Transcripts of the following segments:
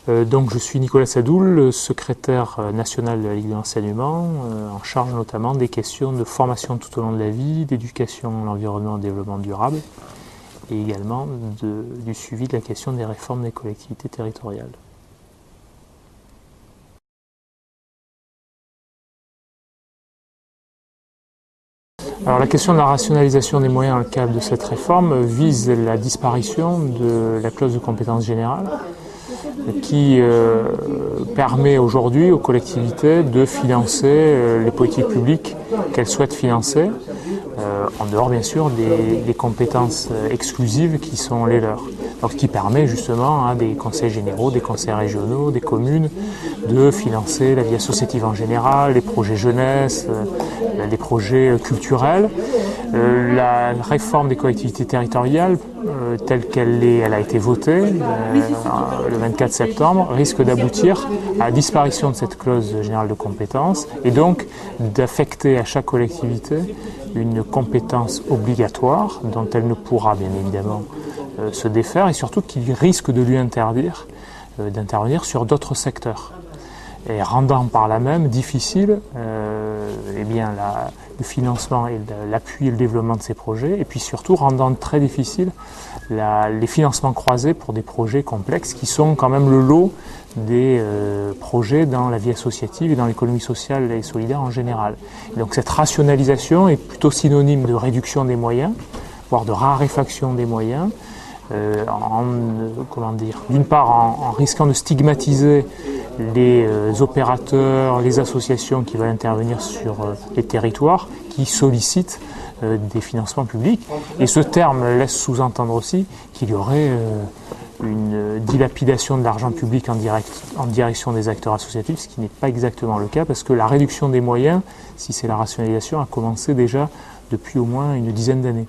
Donc je suis Nicolas Sadoul, secrétaire national de la Ligue de l'enseignement, en charge notamment des questions de formation tout au long de la vie, d'éducation à l'environnement et au développement durable, et également du suivi de la question des réformes des collectivités territoriales. Alors la question de la rationalisation des moyens dans le cadre de cette réforme vise la disparition de la clause de compétence générale qui permet aujourd'hui aux collectivités de financer les politiques publiques qu'elles souhaitent financer, en dehors bien sûr des compétences exclusives qui sont les leurs. Donc, ce qui permet justement à des conseils généraux, des conseils régionaux, des communes de financer la vie associative en général, les projets jeunesse, des projets culturels. La réforme des collectivités territoriales, telle qu'elle a été votée le 24 septembre, risque d'aboutir à la disparition de cette clause générale de compétence et donc d'affecter à chaque collectivité une compétence obligatoire dont elle ne pourra bien évidemment se défaire et surtout qui risque de lui interdire d'intervenir sur d'autres secteurs et rendant par là même difficile le financement et l'appui et le développement de ces projets et puis surtout rendant très difficile les financements croisés pour des projets complexes qui sont quand même le lot des projets dans la vie associative et dans l'économie sociale et solidaire en général. Et donc cette rationalisation est plutôt synonyme de réduction des moyens, voire de raréfaction des moyens, d'une part en risquant de stigmatiser les opérateurs, les associations qui veulent intervenir sur les territoires, qui sollicitent des financements publics. Et ce terme laisse sous-entendre aussi qu'il y aurait une dilapidation de l'argent public en direction des acteurs associatifs, ce qui n'est pas exactement le cas, parce que la réduction des moyens, si c'est la rationalisation, a commencé déjà depuis au moins une dizaine d'années.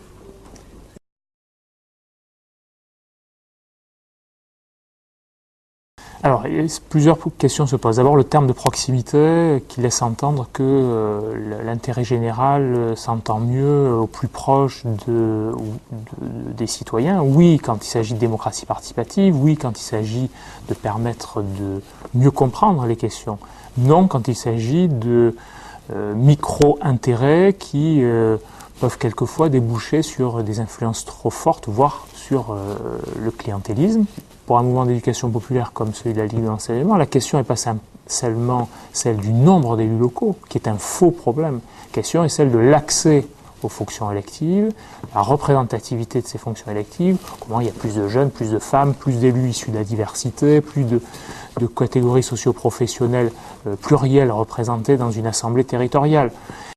Alors, plusieurs questions se posent. D'abord, le terme de proximité qui laisse entendre que l'intérêt général s'entend mieux au plus proche des citoyens. Oui, quand il s'agit de démocratie participative, oui, quand il s'agit de permettre de mieux comprendre les questions. Non, quand il s'agit de micro-intérêts qui peuvent quelquefois déboucher sur des influences trop fortes, voire sur le clientélisme. Pour un mouvement d'éducation populaire comme celui de la Ligue de l'enseignement, la question n'est pas seulement celle du nombre d'élus locaux, qui est un faux problème. La question est celle de l'accès aux fonctions électives, la représentativité de ces fonctions électives, comment il y a plus de jeunes, plus de femmes, plus d'élus issus de la diversité, plus de catégories socio-professionnelles plurielles représentées dans une assemblée territoriale.